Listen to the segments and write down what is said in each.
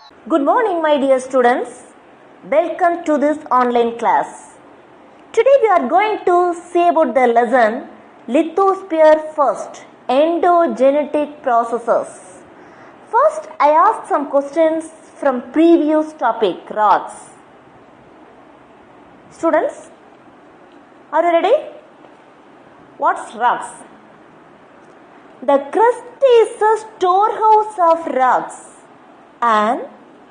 Good morning, my dear students. Welcome to this online class. Today we are going to see about the lesson Lithosphere First, Endogenetic Processes. First, I asked some questions from previous topic, rocks. Students, are you ready? What's rocks? The crust is a storehouse of rocks. An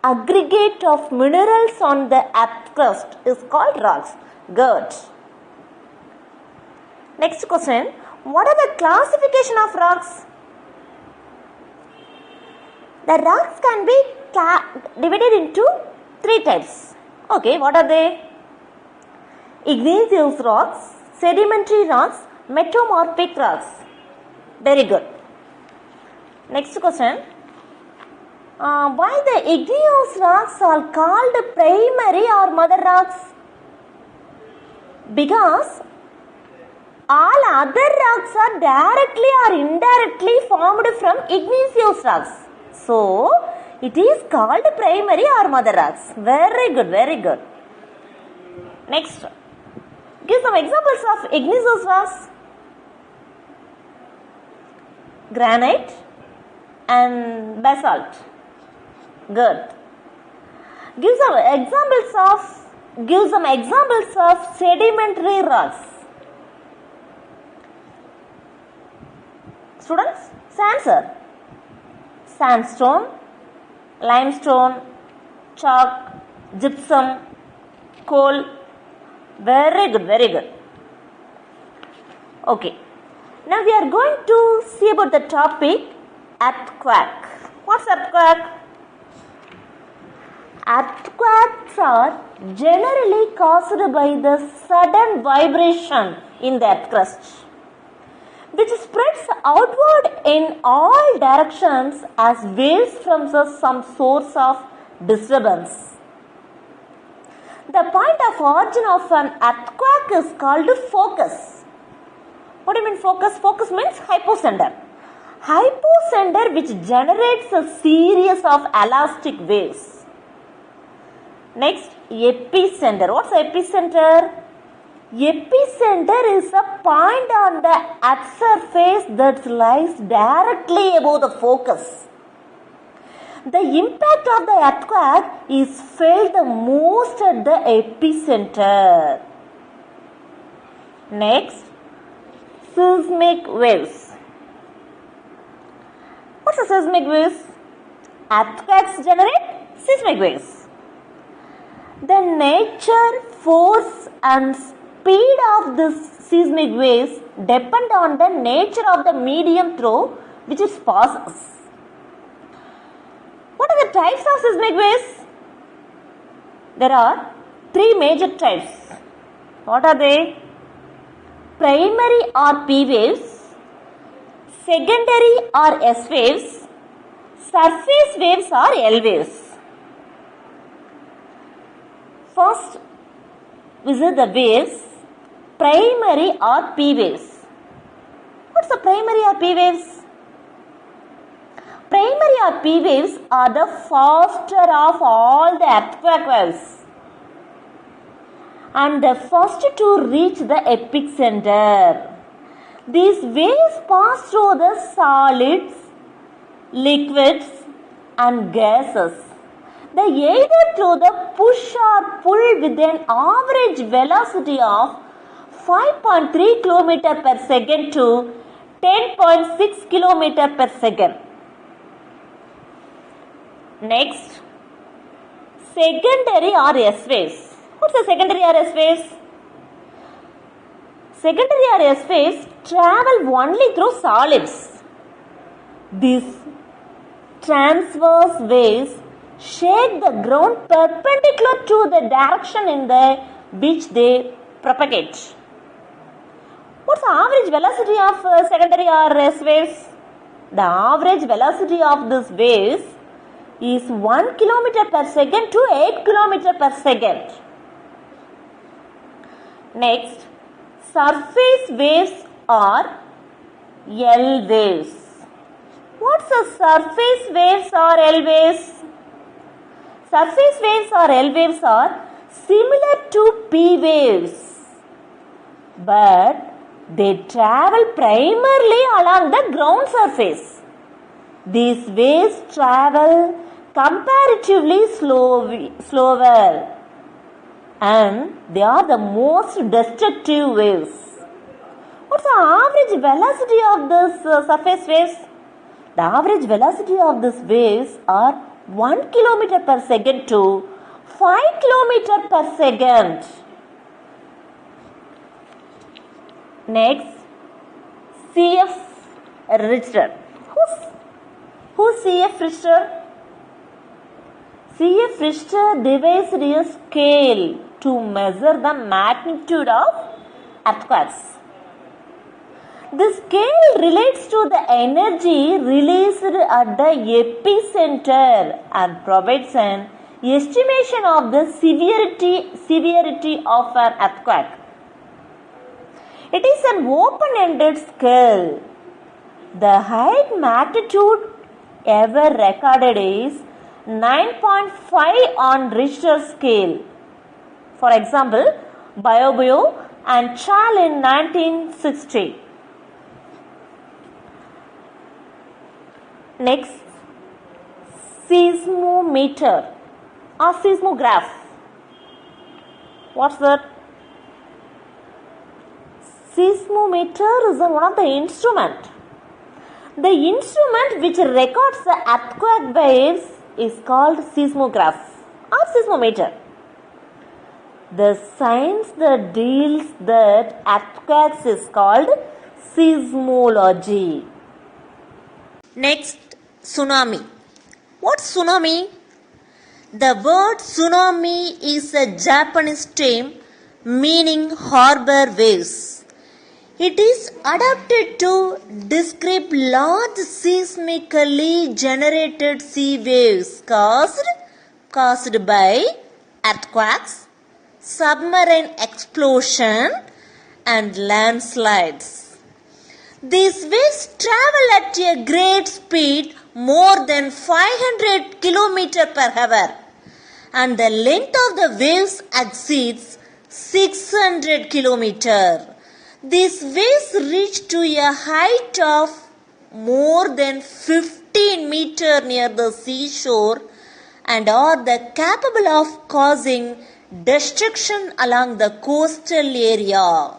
aggregate of minerals on the earth crust is called rocks. Good. Next question. What are the classification of rocks? The rocks can be divided into three types. Okay, what are they? Igneous rocks, sedimentary rocks, metamorphic rocks. Very good. Next question. Why the igneous rocks are called primary or mother rocks? Because all other rocks are directly or indirectly formed from igneous rocks. So, it is called primary or mother rocks. Very good, very good. Next. Give some examples of igneous rocks. Granite and basalt. Good. Give some examples of sedimentary rocks. Students, answer. Sandstone, limestone, chalk, gypsum, coal. Very good, very good. Okay. Now we are going to see about the topic earthquake. What's earthquake? Earthquakes are generally caused by the sudden vibration in the earth crust, which spreads outward in all directions as waves from some source of disturbance. The point of origin of an earthquake is called focus. What do you mean focus? Focus means hypocenter. Hypocenter which generates a series of elastic waves. Next, epicenter. What's epicenter? Epicenter is a point on the earth surface that lies directly above the focus. The impact of the earthquake is felt the most at the epicenter. Next, seismic waves. What's a seismic waves? Earthquakes generate seismic waves. The nature, force and speed of the seismic waves depend on the nature of the medium through which it passes. What are the types of seismic waves? There are three major types. What are they? Primary or P waves, secondary or S waves, surface waves or L waves. First, visit the waves, primary or P waves. What's the primary or P waves? Primary or P waves are the faster of all the earthquake waves and the first to reach the epicenter. These waves pass through the solids, liquids and gases. They either through the push or pull with an average velocity of 5.3 km per second to 10.6 km per second. Next, secondary or S waves. What's the secondary or S waves? Secondary or S waves travel only through solids. These transverse waves shake the ground perpendicular to the direction in which they propagate. What's the average velocity of secondary or S waves? The average velocity of these waves is 1 km per second to 8 km per second. Next, surface waves or L waves. What's the surface waves or L waves? surface waves or L waves are similar to P waves, but they travel primarily along the ground surface. These waves travel comparatively slower, and they are the most destructive waves. What's the average velocity of this surface waves? The average velocity of these waves are 1 kilometer per second to 5 kilometer per second. Next, C.F. Richter. Who's C.F. Richter? C.F. Richter devised a scale to measure the magnitude of earthquakes. The scale relates to the energy released at the epicenter and provides an estimation of the severity of an earthquake. It is an open-ended scale. The highest magnitude ever recorded is 9.5 on Richter scale. For example, Biobio and Chal in 1960. Next, seismometer or seismograph. What's that? Seismometer is one of the instruments. The instrument which records the earthquake waves is called seismograph or seismometer. The science that deals with earthquakes is called seismology. Next, tsunami. What's tsunami? The word tsunami is a Japanese term meaning harbor waves. It is adapted to describe large seismically generated sea waves caused by earthquakes, submarine explosion, and landslides. These waves travel at a great speed, more than 500 km per hour, and the length of the waves exceeds 600 km. These waves reach to a height of more than 15 meters near the seashore and are capable of causing destruction along the coastal area.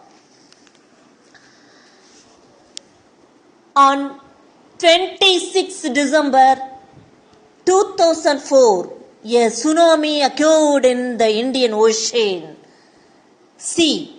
On 26 December 2004, a tsunami occurred in the Indian Ocean. See.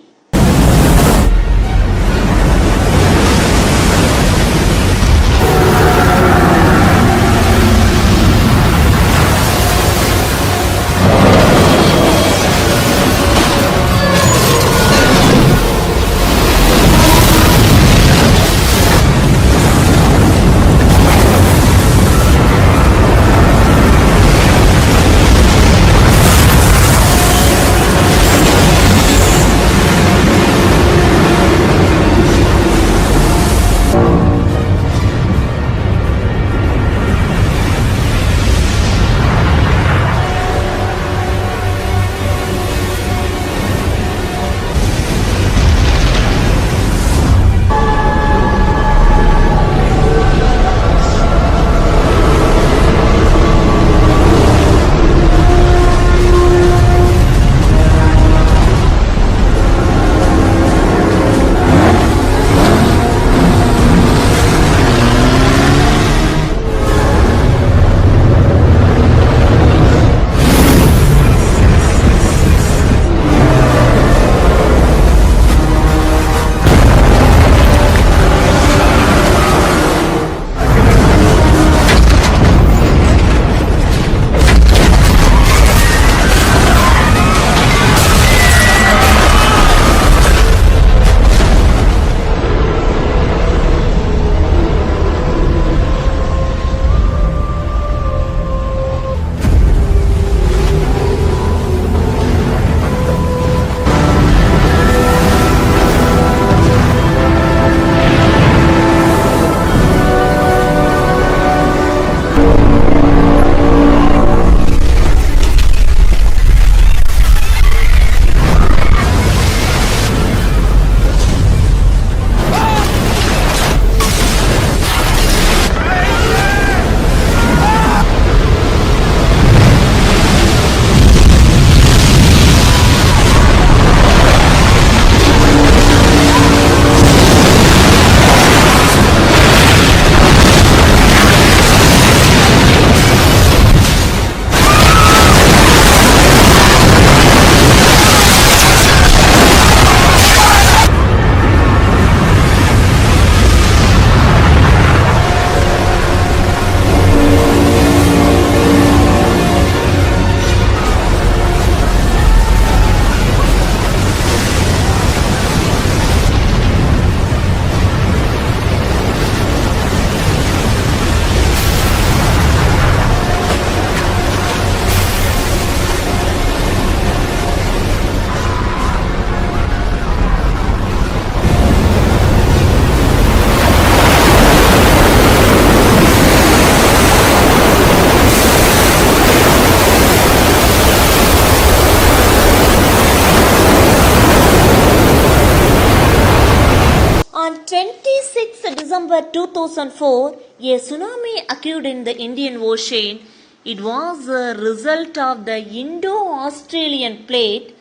October 2004, a tsunami occurred in the Indian Ocean. It was a result of the Indo-Australian plate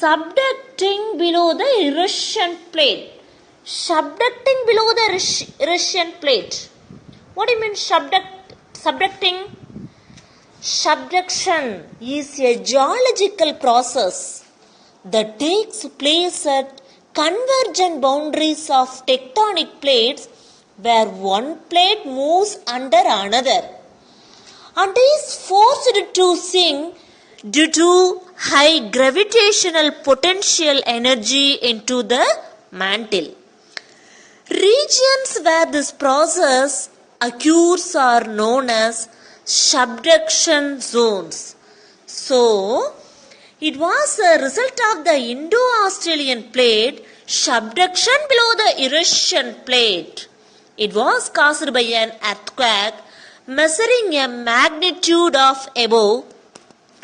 subducting below the Eurasian plate. Subducting below the Eurasian plate. What do you mean subducting? Subduction is a geological process that takes place at convergent boundaries of tectonic plates where one plate moves under another and is forced to sink due to high gravitational potential energy into the mantle. Regions where this process occurs are known as subduction zones. So, it was a result of the Indo-Australian plate subduction below the Eurasian plate. It was caused by an earthquake measuring a magnitude of above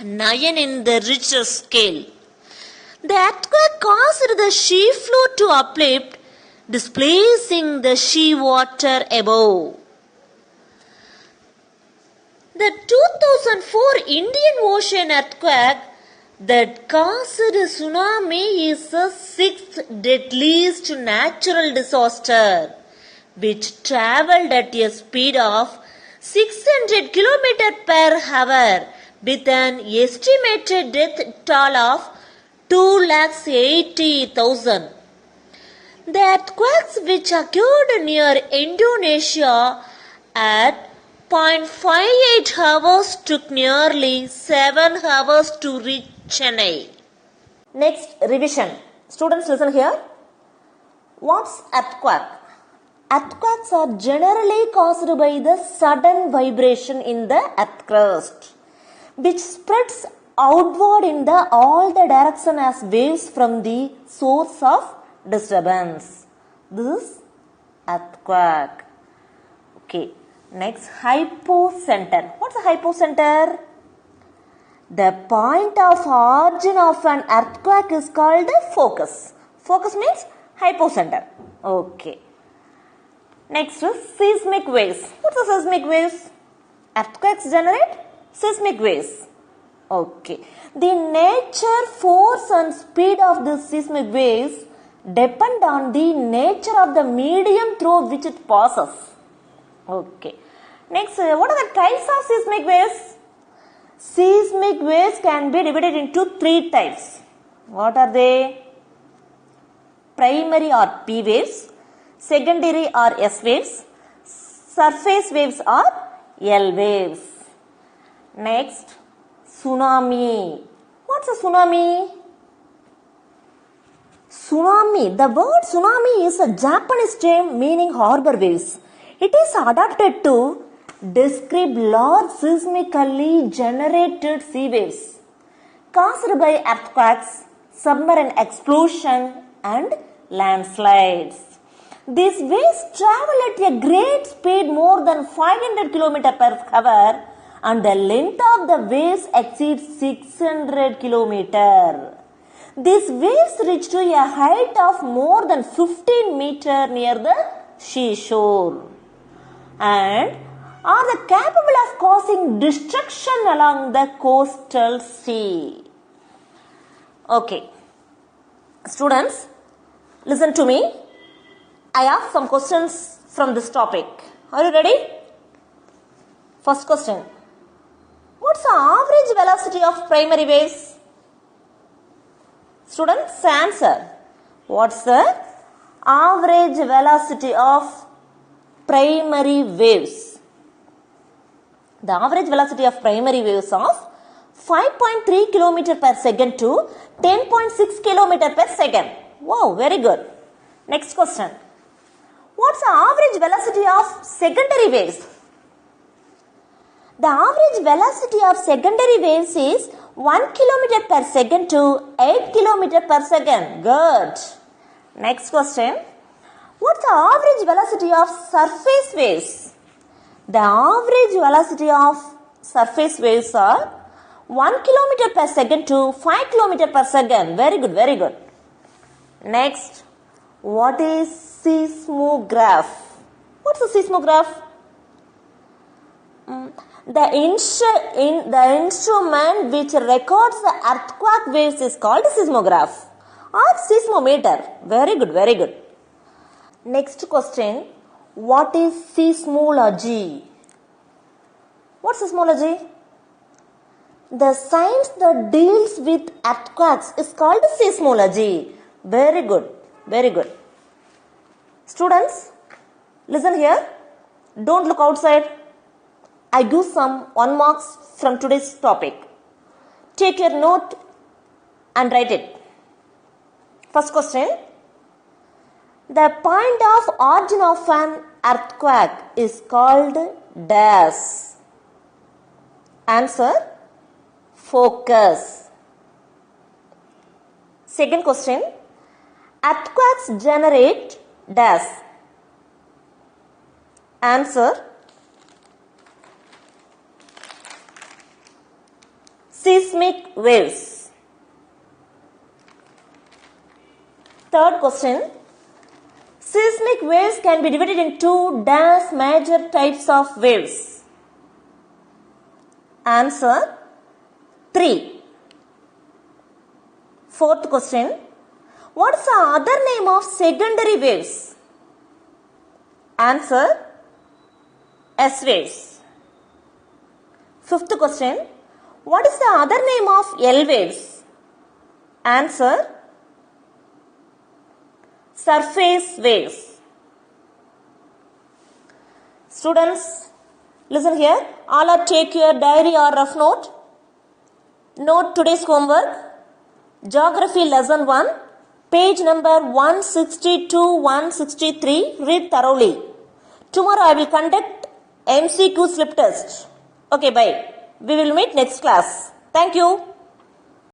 9 in the Richter scale. The earthquake caused the sea floor to uplift, displacing the sea water above. The 2004 Indian Ocean earthquake that caused a tsunami is the sixth deadliest natural disaster, which travelled at a speed of 600 km per hour with an estimated death toll of 280,000. The earthquakes which occurred near Indonesia at 0.58 hours took nearly 7 hours to reach Chennai. Next, revision. Students, listen here. What's earthquake? Earthquakes are generally caused by the sudden vibration in the earth crust, which spreads outward in all the direction as waves from the source of disturbance. This is earthquake. Okay. Next, hypocenter. What's a hypocenter? The point of origin of an earthquake is called the focus. Focus means hypocenter. Okay. Next is seismic waves. What's the seismic waves? Earthquakes generate seismic waves. Okay. The nature, force and speed of the seismic waves depend on the nature of the medium through which it passes. Okay. Next, what are the types of seismic waves? Seismic waves can be divided into three types. What are they? Primary or P waves, secondary or S waves, surface waves or L waves. Next, tsunami. What's a tsunami? Tsunami. The word tsunami is a Japanese term meaning harbor waves. It is adapted to describe large seismically generated sea waves caused by earthquakes, submarine explosion and landslides. These waves travel at a great speed more than 500 km per hour and the length of the waves exceeds 600 km. These waves reach to a height of more than 15 meters near the seashore and are capable of causing destruction along the coastal sea. Okay. Students, listen to me. I ask some questions from this topic. Are you ready? First question. What's the average velocity of primary waves? Students, answer. What's the average velocity of primary waves? The average velocity of primary waves of 5.3 km per second to 10.6 km per second. Wow, very good. Next question. What's the average velocity of secondary waves? The average velocity of secondary waves is 1 km per second to 8 km per second. Good. Next question. What's the average velocity of surface waves? The average velocity of surface waves are 1 km per second to 5 km per second. Very good, very good. Next, what is seismograph? What's a seismograph? The instrument which records the earthquake waves is called seismograph or seismometer. Very good, very good. Next question. What is seismology? What's seismology? The science that deals with earthquakes is called seismology. Very good, very good. Students, listen here. Don't look outside. I give some 1 marks from today's topic. Take your note and write it. First question. The point of origin of an earthquake is called dash. Answer, focus. Second question. Earthquakes generate dash. Answer, seismic waves. Third question. Seismic waves can be divided into dash major types of waves. Answer, 3. Fourth question. What is the other name of secondary waves? Answer, S waves. Fifth question. What is the other name of L waves? Answer, surface waves. Students, listen here. All are take your diary or rough note. Note today's homework. Geography lesson 1, page number 160 to 163. Read thoroughly. Tomorrow I will conduct MCQ slip test. Okay, bye. We will meet next class. Thank you.